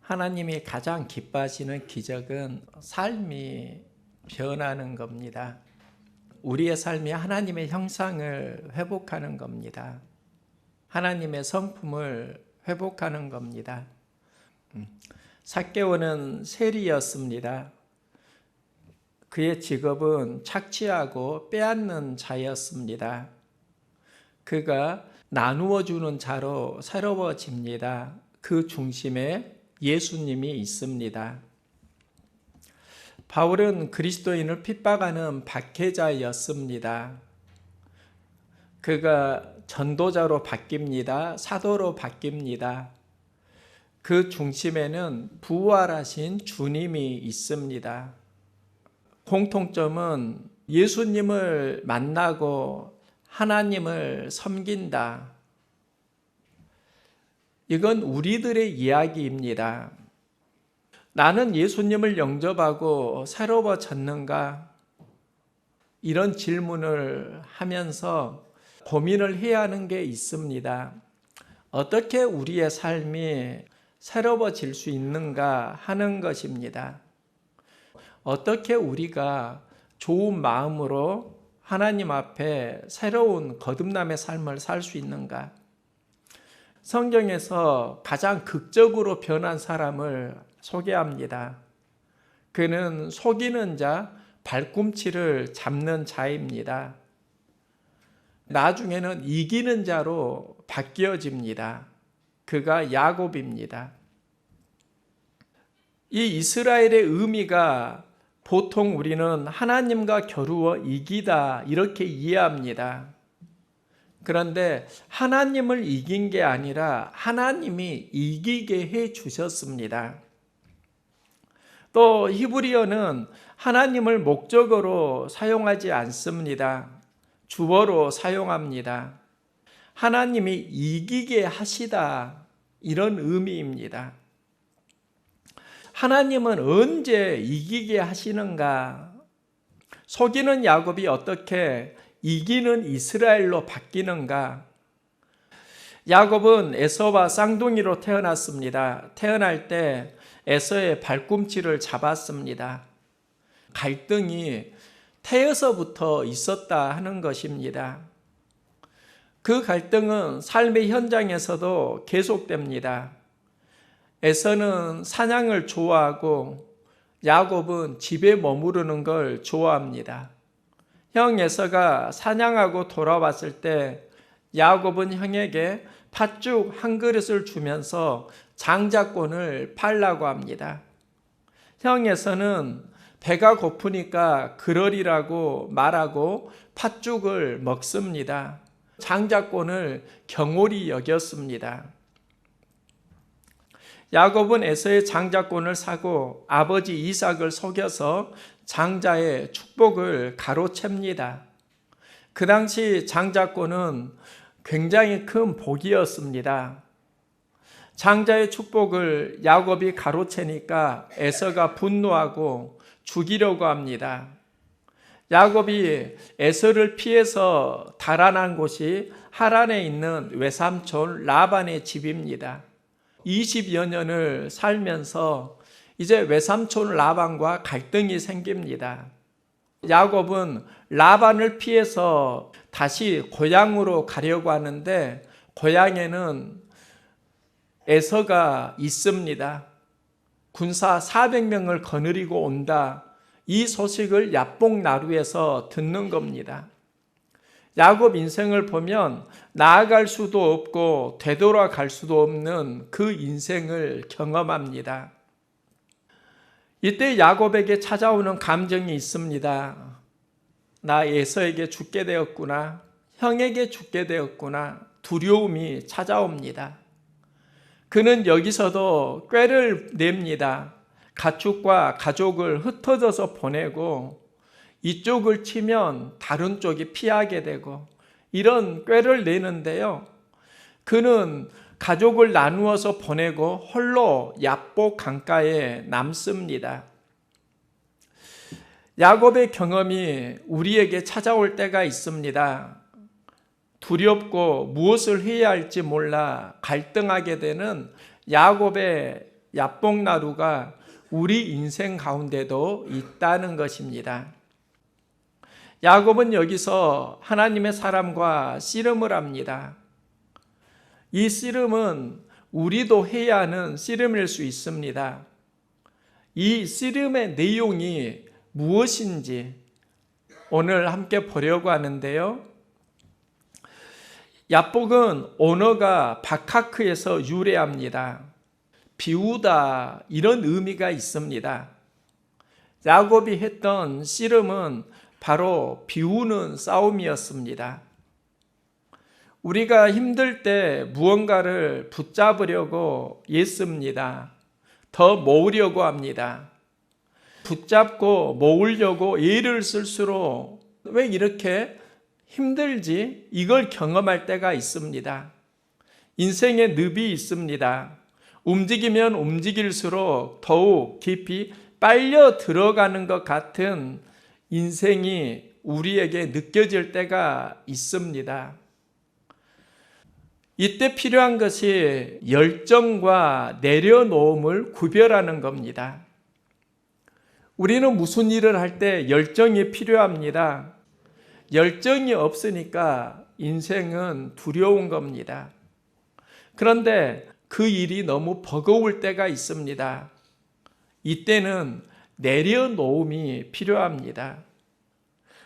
하나님이 가장 기뻐하시는 기적은 삶이 변하는 겁니다. 우리의 삶이 하나님의 형상을 회복하는 겁니다. 하나님의 성품을 회복하는 겁니다. 삭개오는 세리였습니다. 그의 직업은 착취하고 빼앗는 자였습니다. 그가 나누어 주는 자로 새로워집니다. 그 중심에 예수님이 있습니다. 바울은 그리스도인을 핍박하는 박해자였습니다. 그가 전도자로 바뀝니다. 사도로 바뀝니다. 그 중심에는 부활하신 주님이 있습니다. 공통점은 예수님을 만나고 하나님을 섬긴다. 이건 우리들의 이야기입니다. 나는 예수님을 영접하고 새로워졌는가? 이런 질문을 하면서 고민을 해야 하는 게 있습니다. 어떻게 우리의 삶이 새로워질 수 있는가 하는 것입니다. 어떻게 우리가 좋은 마음으로 하나님 앞에 새로운 거듭남의 삶을 살 수 있는가? 성경에서 가장 극적으로 변한 사람을 소개합니다. 그는 속이는 자, 발꿈치를 잡는 자입니다. 나중에는 이기는 자로 바뀌어집니다. 그가 야곱입니다. 이 이스라엘의 의미가 보통 우리는 하나님과 겨루어 이기다 이렇게 이해합니다. 그런데 하나님을 이긴 게 아니라 하나님이 이기게 해 주셨습니다. 또 히브리어는 하나님을 목적어로 사용하지 않습니다. 주어로 사용합니다. 하나님이 이기게 하시다 이런 의미입니다. 하나님은 언제 이기게 하시는가? 속이는 야곱이 어떻게 이기는 이스라엘로 바뀌는가? 야곱은 에서와 쌍둥이로 태어났습니다. 태어날 때 에서의 발꿈치를 잡았습니다. 갈등이 태어서부터 있었다 하는 것입니다. 그 갈등은 삶의 현장에서도 계속됩니다. 에서는 사냥을 좋아하고 야곱은 집에 머무르는 걸 좋아합니다. 형 에서가 사냥하고 돌아왔을 때 야곱은 형에게 팥죽 한 그릇을 주면서 장자권을 팔라고 합니다. 형 에서는 배가 고프니까 그러리라고 말하고 팥죽을 먹습니다. 장자권을 경홀히 여겼습니다. 야곱은 에서의 장자권을 사고 아버지 이삭을 속여서 장자의 축복을 가로챕니다. 그 당시 장자권은 굉장히 큰 복이었습니다. 장자의 축복을 야곱이 가로채니까 에서가 분노하고 죽이려고 합니다. 야곱이 에서를 피해서 달아난 곳이 하란에 있는 외삼촌 라반의 집입니다. 20여 년을 살면서 이제 외삼촌 라반과 갈등이 생깁니다. 야곱은 라반을 피해서 다시 고향으로 가려고 하는데 고향에는 에서가 있습니다. 군사 400명을 거느리고 온다. 이 소식을 야복나루에서 듣는 겁니다. 야곱 인생을 보면 나아갈 수도 없고 되돌아갈 수도 없는 그 인생을 경험합니다. 이때 야곱에게 찾아오는 감정이 있습니다. 나 에서에게 죽게 되었구나. 형에게 죽게 되었구나. 두려움이 찾아옵니다. 그는 여기서도 꾀를 냅니다. 가축과 가족을 흩어져서 보내고 이쪽을 치면 다른 쪽이 피하게 되고 이런 꾀를 내는데요. 그는 가족을 나누어서 보내고 홀로 야복 강가에 남습니다. 야곱의 경험이 우리에게 찾아올 때가 있습니다. 두렵고 무엇을 해야 할지 몰라 갈등하게 되는 야곱의 야복나루가 우리 인생 가운데도 있다는 것입니다. 야곱은 여기서 하나님의 사람과 씨름을 합니다. 이 씨름은 우리도 해야 하는 씨름일 수 있습니다. 이 씨름의 내용이 무엇인지 오늘 함께 보려고 하는데요. 야복은 언어가 바카크에서 유래합니다. 비우다 이런 의미가 있습니다. 야곱이 했던 씨름은 바로 비우는 싸움이었습니다. 우리가 힘들 때 무언가를 붙잡으려고 애씁니다. 더 모으려고 합니다. 붙잡고 모으려고 애를 쓸수록 왜 이렇게 힘들지? 이걸 경험할 때가 있습니다. 인생에 늪이 있습니다. 움직이면 움직일수록 더욱 깊이 빨려 들어가는 것 같은 인생이 우리에게 느껴질 때가 있습니다. 이때 필요한 것이 열정과 내려놓음을 구별하는 겁니다. 우리는 무슨 일을 할 때 열정이 필요합니다. 열정이 없으니까 인생은 두려운 겁니다. 그런데 그 일이 너무 버거울 때가 있습니다. 이때는 내려놓음이 필요합니다.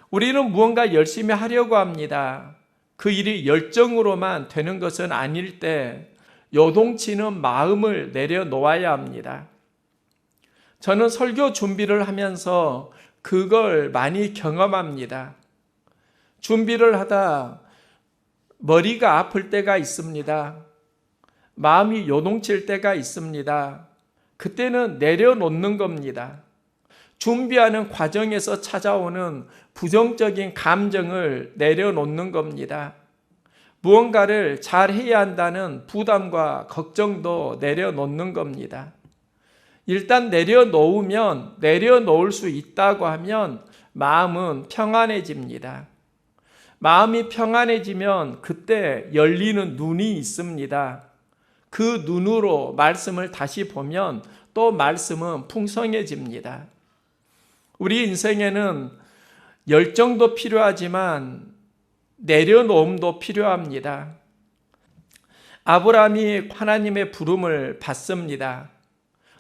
우리는 무언가 열심히 하려고 합니다. 그 일이 열정으로만 되는 것은 아닐 때 요동치는 마음을 내려놓아야 합니다. 저는 설교 준비를 하면서 그걸 많이 경험합니다. 준비를 하다 머리가 아플 때가 있습니다. 마음이 요동칠 때가 있습니다. 그때는 내려놓는 겁니다. 준비하는 과정에서 찾아오는 부정적인 감정을 내려놓는 겁니다. 무언가를 잘 해야 한다는 부담과 걱정도 내려놓는 겁니다. 일단 내려놓으면 내려놓을 수 있다고 하면 마음은 평안해집니다. 마음이 평안해지면 그때 열리는 눈이 있습니다. 그 눈으로 말씀을 다시 보면 또 말씀은 풍성해집니다. 우리 인생에는 열정도 필요하지만 내려놓음도 필요합니다. 아브라함이 하나님의 부름을 받습니다.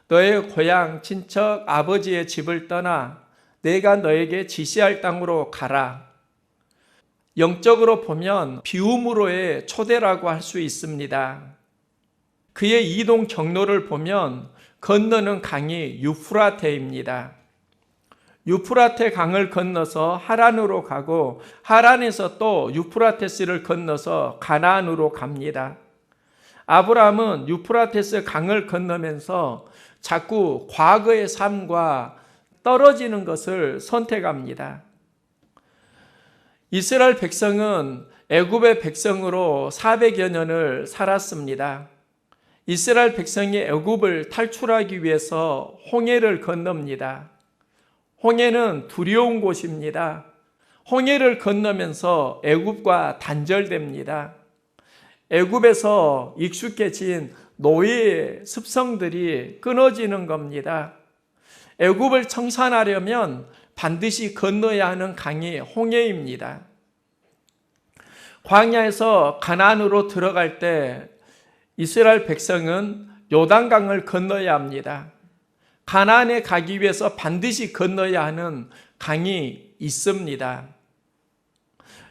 너의 고향, 친척, 아버지의 집을 떠나 내가 너에게 지시할 땅으로 가라. 영적으로 보면 비움으로의 초대라고 할 수 있습니다. 그의 이동 경로를 보면 건너는 강이 유프라테입니다. 유프라테 강을 건너서 하란으로 가고 하란에서 또 유프라테스를 건너서 가나안으로 갑니다. 아브라함은 유프라테스 강을 건너면서 자꾸 과거의 삶과 떨어지는 것을 선택합니다. 이스라엘 백성은 애굽의 백성으로 400여 년을 살았습니다. 이스라엘 백성이 애굽을 탈출하기 위해서 홍해를 건넙니다. 홍해는 두려운 곳입니다. 홍해를 건너면서 애굽과 단절됩니다. 애굽에서 익숙해진 노예의 습성들이 끊어지는 겁니다. 애굽을 청산하려면 반드시 건너야 하는 강이 홍해입니다. 광야에서 가나안으로 들어갈 때 이스라엘 백성은 요단강을 건너야 합니다. 가나안에 가기 위해서 반드시 건너야 하는 강이 있습니다.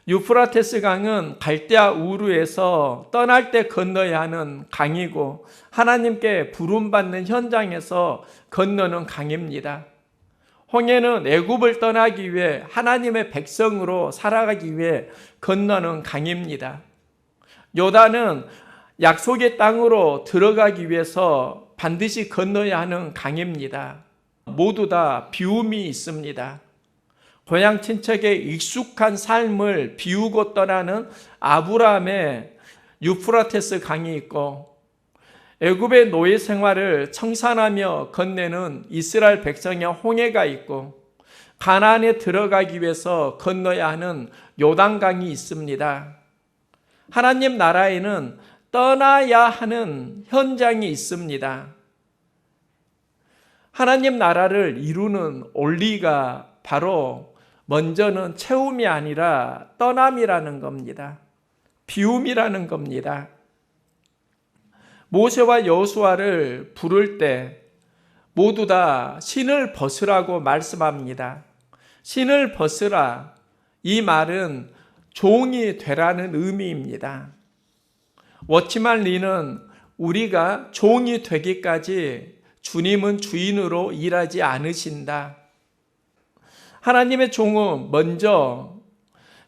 유프라테스 강은 갈대아 우르에서 떠날 때 건너야 하는 강이고 하나님께 부름받는 현장에서 건너는 강입니다. 홍해는 애굽을 떠나기 위해 하나님의 백성으로 살아가기 위해 건너는 강입니다. 요단은 약속의 땅으로 들어가기 위해서 반드시 건너야 하는 강입니다. 모두 다 비움이 있습니다. 고향 친척의 익숙한 삶을 비우고 떠나는 아브라함의 유프라테스 강이 있고 애굽의 노예 생활을 청산하며 건네는 이스라엘 백성의 홍해가 있고 가나안에 들어가기 위해서 건너야 하는 요단강이 있습니다. 하나님 나라에는 떠나야 하는 현장이 있습니다. 하나님 나라를 이루는 원리가 바로 먼저는 채움이 아니라 떠남이라는 겁니다. 비움이라는 겁니다. 모세와 여호수아를 부를 때 모두 다 신을 벗으라고 말씀합니다. 신을 벗으라. 이 말은 종이 되라는 의미입니다. 워치만 리는 우리가 종이 되기까지 주님은 주인으로 일하지 않으신다. 하나님의 종은 먼저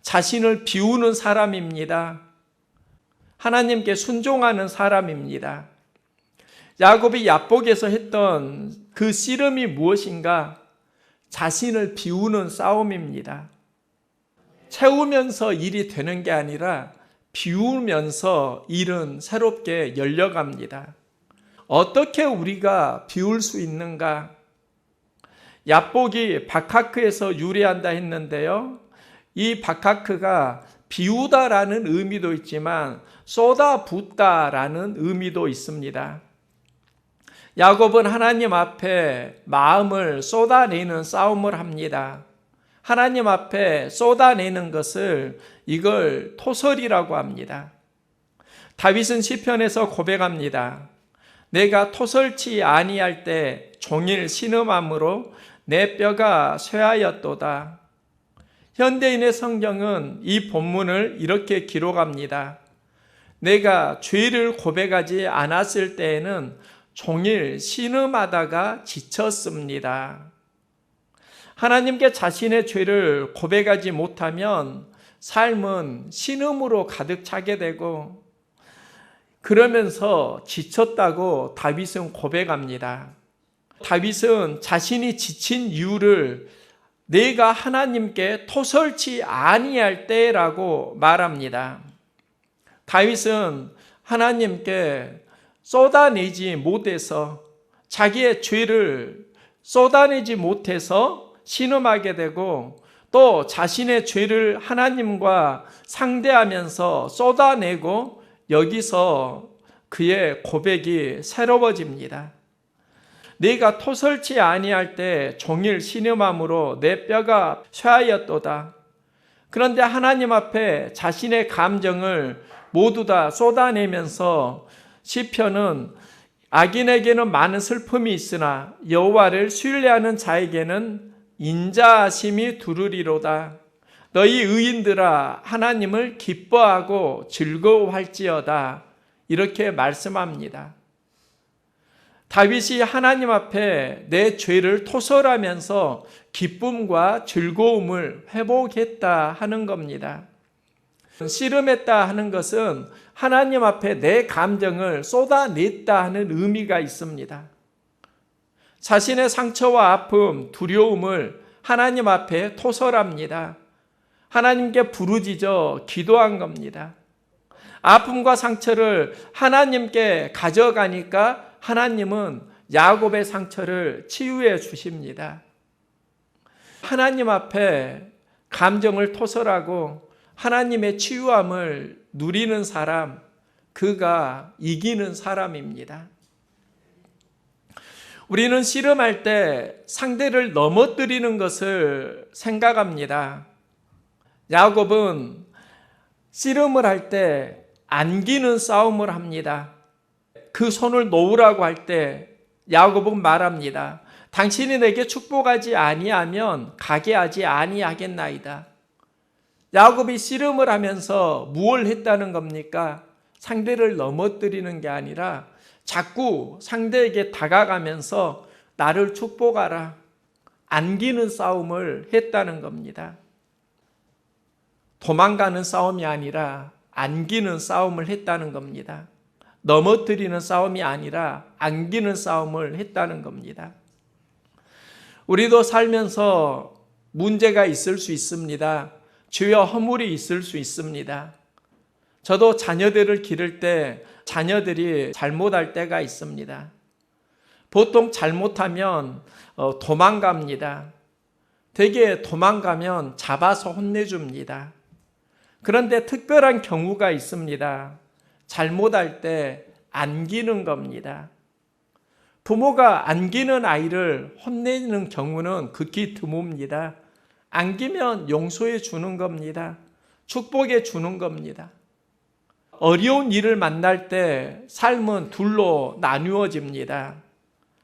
자신을 비우는 사람입니다. 하나님께 순종하는 사람입니다. 야곱이 야복에서 했던 그 씨름이 무엇인가? 자신을 비우는 싸움입니다. 채우면서 일이 되는 게 아니라 비우면서 일은 새롭게 열려갑니다. 어떻게 우리가 비울 수 있는가? 야복이 바카크에서 유래한다 했는데요. 이 바카크가 비우다라는 의미도 있지만 쏟아붓다라는 의미도 있습니다. 야곱은 하나님 앞에 마음을 쏟아내는 싸움을 합니다. 하나님 앞에 쏟아내는 것을 이걸 토설이라고 합니다. 다윗은 시편에서 고백합니다. 내가 토설치 아니할 때 종일 신음함으로 내 뼈가 쇠하였도다. 현대인의 성경은 이 본문을 이렇게 기록합니다. 내가 죄를 고백하지 않았을 때에는 종일 신음하다가 지쳤습니다. 하나님께 자신의 죄를 고백하지 못하면 삶은 신음으로 가득 차게 되고 그러면서 지쳤다고 다윗은 고백합니다. 다윗은 자신이 지친 이유를 내가 하나님께 토설치 아니할 때라고 말합니다. 다윗은 하나님께 쏟아내지 못해서 자기의 죄를 쏟아내지 못해서 신음하게 되고 또 자신의 죄를 하나님과 상대하면서 쏟아내고 여기서 그의 고백이 새로워집니다. 내가 토설치 아니할 때 종일 신음함으로 내 뼈가 쇠하였도다. 그런데 하나님 앞에 자신의 감정을 모두 다 쏟아내면서 시편은 악인에게는 많은 슬픔이 있으나 여호와를 신뢰하는 자에게는 인자하심이 두루리로다. 너희 의인들아 하나님을 기뻐하고 즐거워할지어다. 이렇게 말씀합니다. 다윗이 하나님 앞에 내 죄를 토설하면서 기쁨과 즐거움을 회복했다 하는 겁니다. 씨름했다 하는 것은 하나님 앞에 내 감정을 쏟아냈다 하는 의미가 있습니다. 자신의 상처와 아픔, 두려움을 하나님 앞에 토설합니다. 하나님께 부르짖어 기도한 겁니다. 아픔과 상처를 하나님께 가져가니까 하나님은 야곱의 상처를 치유해 주십니다. 하나님 앞에 감정을 토설하고 하나님의 치유함을 누리는 사람, 그가 이기는 사람입니다. 우리는 씨름할 때 상대를 넘어뜨리는 것을 생각합니다. 야곱은 씨름을 할 때 안기는 싸움을 합니다. 그 손을 놓으라고 할 때 야곱은 말합니다. 당신이 내게 축복하지 아니하면 가게 하지 아니하겠나이다. 야곱이 씨름을 하면서 무엇을 했다는 겁니까? 상대를 넘어뜨리는 게 아니라 자꾸 상대에게 다가가면서 나를 축복하라. 안기는 싸움을 했다는 겁니다. 도망가는 싸움이 아니라 안기는 싸움을 했다는 겁니다. 넘어뜨리는 싸움이 아니라 안기는 싸움을 했다는 겁니다. 우리도 살면서 문제가 있을 수 있습니다. 죄와 허물이 있을 수 있습니다. 저도 자녀들을 기를 때 자녀들이 잘못할 때가 있습니다. 보통 잘못하면 도망갑니다. 되게 도망가면 잡아서 혼내줍니다. 그런데 특별한 경우가 있습니다. 잘못할 때 안기는 겁니다. 부모가 안기는 아이를 혼내는 경우는 극히 드뭅니다. 안기면 용서해 주는 겁니다. 축복해 주는 겁니다. 어려운 일을 만날 때 삶은 둘로 나누어집니다.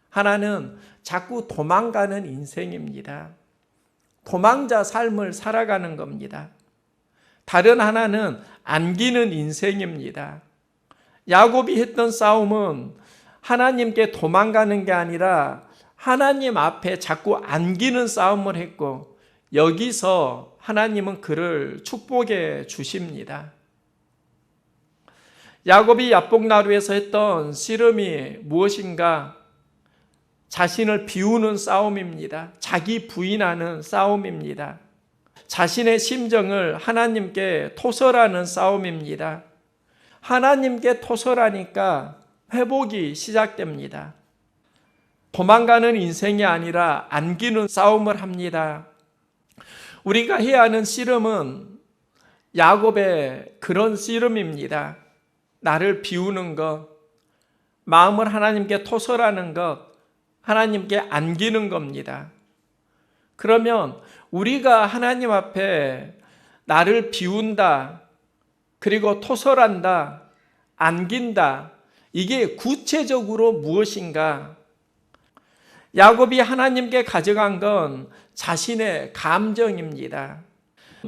하나는 자꾸 도망가는 인생입니다. 도망자 삶을 살아가는 겁니다. 다른 하나는 안기는 인생입니다. 야곱이 했던 싸움은 하나님께 도망가는 게 아니라 하나님 앞에 자꾸 안기는 싸움을 했고, 여기서 하나님은 그를 축복해 주십니다. 야곱이 야복나루에서 했던 씨름이 무엇인가? 자신을 비우는 싸움입니다. 자기 부인하는 싸움입니다. 자신의 심정을 하나님께 토설하는 싸움입니다. 하나님께 토설하니까 회복이 시작됩니다. 도망가는 인생이 아니라 안기는 싸움을 합니다. 우리가 해야 하는 씨름은 야곱의 그런 씨름입니다. 나를 비우는 것, 마음을 하나님께 토설하는 것, 하나님께 안기는 겁니다. 그러면 우리가 하나님 앞에 나를 비운다, 그리고 토설한다, 안긴다, 이게 구체적으로 무엇인가? 야곱이 하나님께 가져간 건 자신의 감정입니다.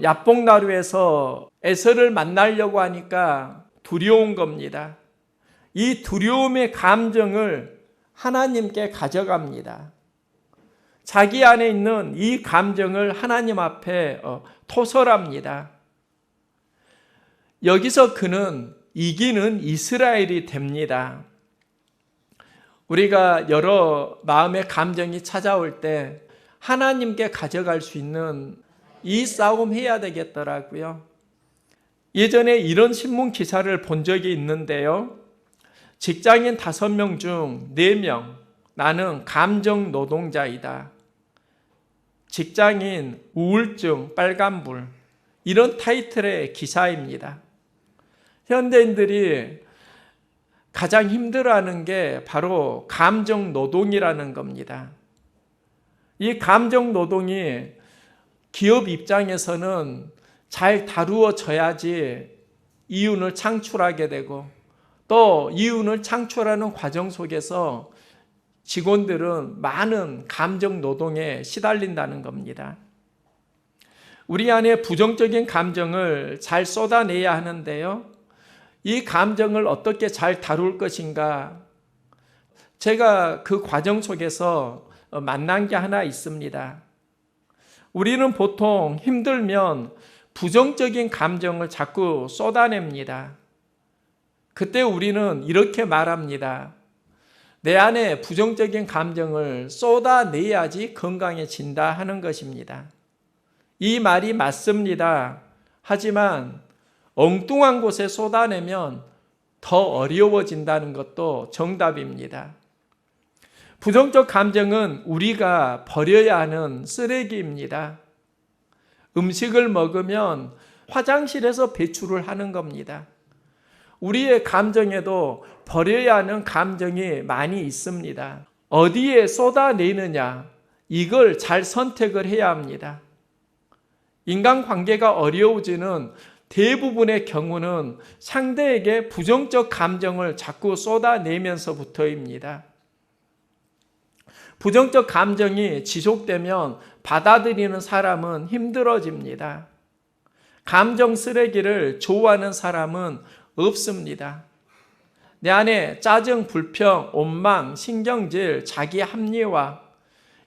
야복나루에서 에서를 만나려고 하니까 두려운 겁니다. 이 두려움의 감정을 하나님께 가져갑니다. 자기 안에 있는 이 감정을 하나님 앞에 토설합니다. 여기서 그는 이기는 이스라엘이 됩니다. 우리가 여러 마음의 감정이 찾아올 때 하나님께 가져갈 수 있는 이 싸움 해야 되겠더라고요. 예전에 이런 신문 기사를 본 적이 있는데요. 직장인 5명 중 4명, 나는 감정 노동자이다. 직장인 우울증 빨간불, 이런 타이틀의 기사입니다. 현대인들이 가장 힘들어하는 게 바로 감정 노동이라는 겁니다. 이 감정 노동이 기업 입장에서는 잘 다루어져야지 이윤을 창출하게 되고, 또 이윤을 창출하는 과정 속에서 직원들은 많은 감정 노동에 시달린다는 겁니다. 우리 안에 부정적인 감정을 잘 쏟아내야 하는데요. 이 감정을 어떻게 잘 다룰 것인가? 제가 그 과정 속에서 만난 게 하나 있습니다. 우리는 보통 힘들면 부정적인 감정을 자꾸 쏟아냅니다. 그때 우리는 이렇게 말합니다. 내 안에 부정적인 감정을 쏟아내야지 건강해진다 하는 것입니다. 이 말이 맞습니다. 하지만 엉뚱한 곳에 쏟아내면 더 어려워진다는 것도 정답입니다. 부정적 감정은 우리가 버려야 하는 쓰레기입니다. 음식을 먹으면 화장실에서 배출을 하는 겁니다. 우리의 감정에도 버려야 하는 감정이 많이 있습니다. 어디에 쏟아내느냐, 이걸 잘 선택을 해야 합니다. 인간관계가 어려워지는 대부분의 경우는 상대에게 부정적 감정을 자꾸 쏟아내면서부터입니다. 부정적 감정이 지속되면 받아들이는 사람은 힘들어집니다. 감정 쓰레기를 좋아하는 사람은 없습니다. 내 안에 짜증, 불평, 원망, 신경질, 자기 합리화,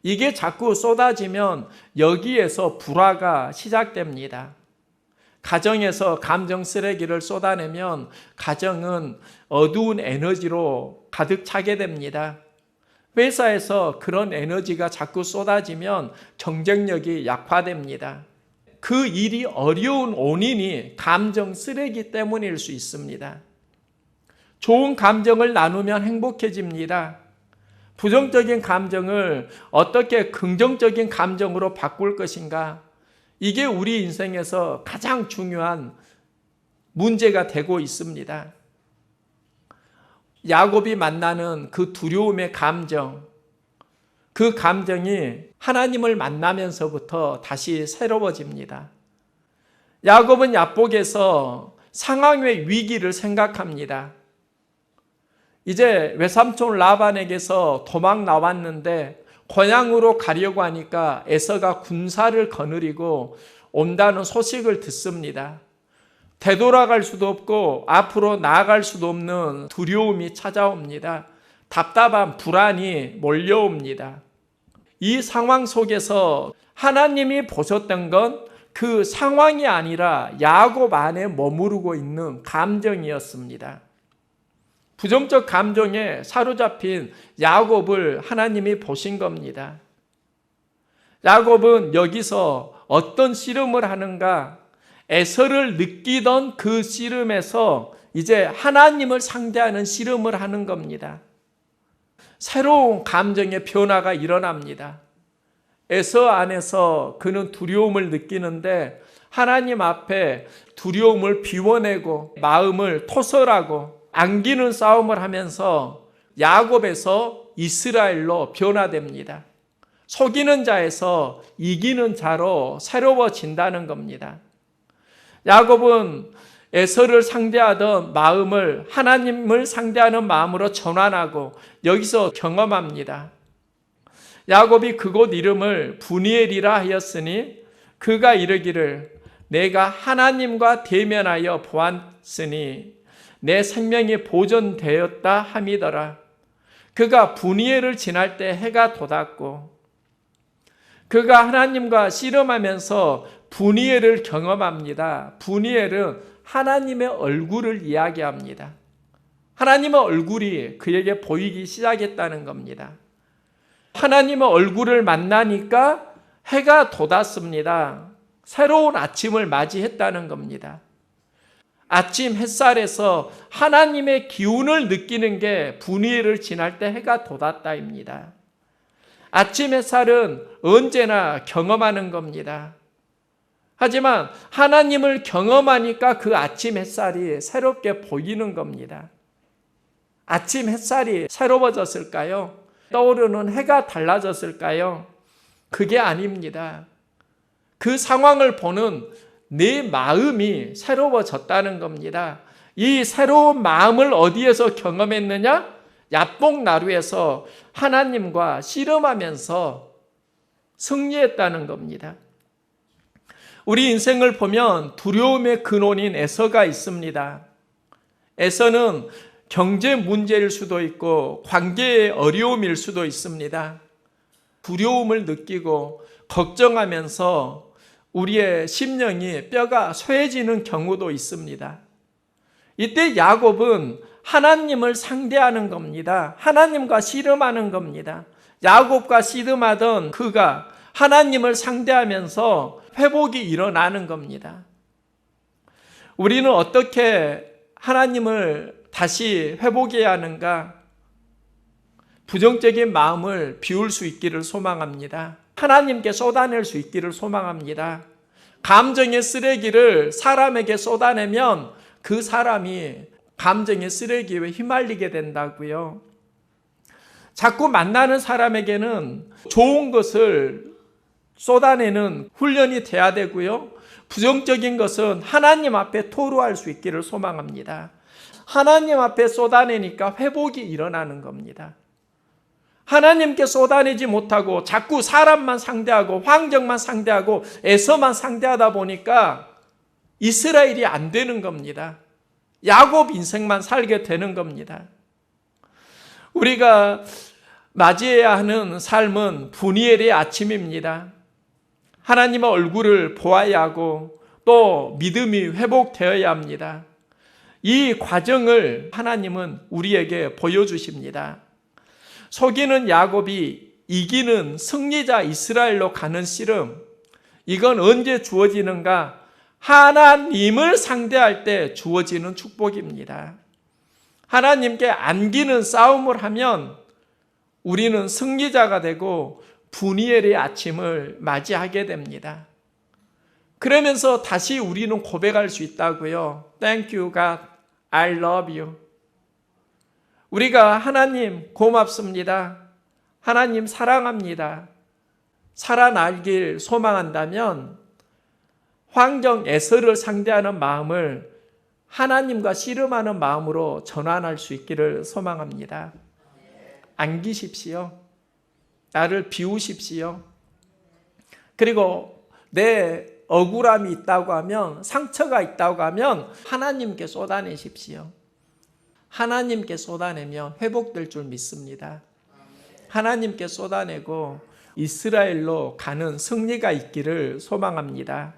이게 자꾸 쏟아지면 여기에서 불화가 시작됩니다. 가정에서 감정 쓰레기를 쏟아내면 가정은 어두운 에너지로 가득 차게 됩니다. 회사에서 그런 에너지가 자꾸 쏟아지면 경쟁력이 약화됩니다. 그 일이 어려운 원인이 감정 쓰레기 때문일 수 있습니다. 좋은 감정을 나누면 행복해집니다. 부정적인 감정을 어떻게 긍정적인 감정으로 바꿀 것인가? 이게 우리 인생에서 가장 중요한 문제가 되고 있습니다. 야곱이 만나는 그 두려움의 감정, 그 감정이 하나님을 만나면서부터 다시 새로워집니다. 야곱은 야복에서 상황의 위기를 생각합니다. 이제 외삼촌 라반에게서 도망 나왔는데 고향으로 가려고 하니까 에서가 군사를 거느리고 온다는 소식을 듣습니다. 되돌아갈 수도 없고 앞으로 나아갈 수도 없는 두려움이 찾아옵니다. 답답한 불안이 몰려옵니다. 이 상황 속에서 하나님이 보셨던 건 그 상황이 아니라 야곱 안에 머무르고 있는 감정이었습니다. 부정적 감정에 사로잡힌 야곱을 하나님이 보신 겁니다. 야곱은 여기서 어떤 씨름을 하는가? 에서를 느끼던 그 씨름에서 이제 하나님을 상대하는 씨름을 하는 겁니다. 새로운 감정의 변화가 일어납니다. 에서 안에서 그는 두려움을 느끼는데 하나님 앞에 두려움을 비워내고 마음을 토설하고 안기는 싸움을 하면서 야곱에서 이스라엘로 변화됩니다. 속이는 자에서 이기는 자로 새로워진다는 겁니다. 야곱은 에서를 상대하던 마음을 하나님을 상대하는 마음으로 전환하고 여기서 경험합니다. 야곱이 그곳 이름을 브니엘이라 하였으니 그가 이르기를 내가 하나님과 대면하여 보았으니 내 생명이 보존되었다 함이더라. 그가 브니엘을 지날 때 해가 돋았고 그가 하나님과 씨름하면서 브니엘을 경험합니다. 브니엘은 하나님의 얼굴을 이야기합니다. 하나님의 얼굴이 그에게 보이기 시작했다는 겁니다. 하나님의 얼굴을 만나니까 해가 돋았습니다. 새로운 아침을 맞이했다는 겁니다. 아침 햇살에서 하나님의 기운을 느끼는 게 브니엘을 지날 때 해가 돋았다입니다. 아침 햇살은 언제나 경험하는 겁니다. 하지만 하나님을 경험하니까 그 아침 햇살이 새롭게 보이는 겁니다. 아침 햇살이 새로워졌을까요? 떠오르는 해가 달라졌을까요? 그게 아닙니다. 그 상황을 보는 내 마음이 새로워졌다는 겁니다. 이 새로운 마음을 어디에서 경험했느냐? 야복나루에서 하나님과 씨름하면서 승리했다는 겁니다. 우리 인생을 보면 두려움의 근원인 에서가 있습니다. 에서는 경제 문제일 수도 있고 관계의 어려움일 수도 있습니다. 두려움을 느끼고 걱정하면서 우리의 심령이 뼈가 쇠해지는 경우도 있습니다. 이때 야곱은 하나님을 상대하는 겁니다. 하나님과 씨름하는 겁니다. 야곱과 씨름하던 그가 하나님을 상대하면서 회복이 일어나는 겁니다. 우리는 어떻게 하나님을 다시 회복해야 하는가? 부정적인 마음을 비울 수 있기를 소망합니다. 하나님께 쏟아낼 수 있기를 소망합니다. 감정의 쓰레기를 사람에게 쏟아내면 그 사람이 감정의 쓰레기에 휘말리게 된다고요. 자꾸 만나는 사람에게는 좋은 것을 쏟아내는 훈련이 돼야 되고요. 부정적인 것은 하나님 앞에 토로할 수 있기를 소망합니다. 하나님 앞에 쏟아내니까 회복이 일어나는 겁니다. 하나님께 쏟아내지 못하고 자꾸 사람만 상대하고 환경만 상대하고 에서만 상대하다 보니까 이스라엘이 안 되는 겁니다. 야곱 인생만 살게 되는 겁니다. 우리가 맞이해야 하는 삶은 브니엘의 아침입니다. 하나님의 얼굴을 보아야 하고 또 믿음이 회복되어야 합니다. 이 과정을 하나님은 우리에게 보여주십니다. 속이는 야곱이 이기는 승리자 이스라엘로 가는 씨름, 이건 언제 주어지는가? 하나님을 상대할 때 주어지는 축복입니다. 하나님께 안기는 싸움을 하면 우리는 승리자가 되고 브니엘의 아침을 맞이하게 됩니다. 그러면서 다시 우리는 고백할 수 있다고요. Thank you, God. I love you. 우리가 하나님 고맙습니다, 하나님 사랑합니다, 살아날길 소망한다면 환경 애서를 상대하는 마음을 하나님과 씨름하는 마음으로 전환할 수 있기를 소망합니다. 안기십시오. 나를 비우십시오. 그리고 내 억울함이 있다고 하면, 상처가 있다고 하면 하나님께 쏟아내십시오. 하나님께 쏟아내면 회복될 줄 믿습니다. 하나님께 쏟아내고 이스라엘로 가는 승리가 있기를 소망합니다.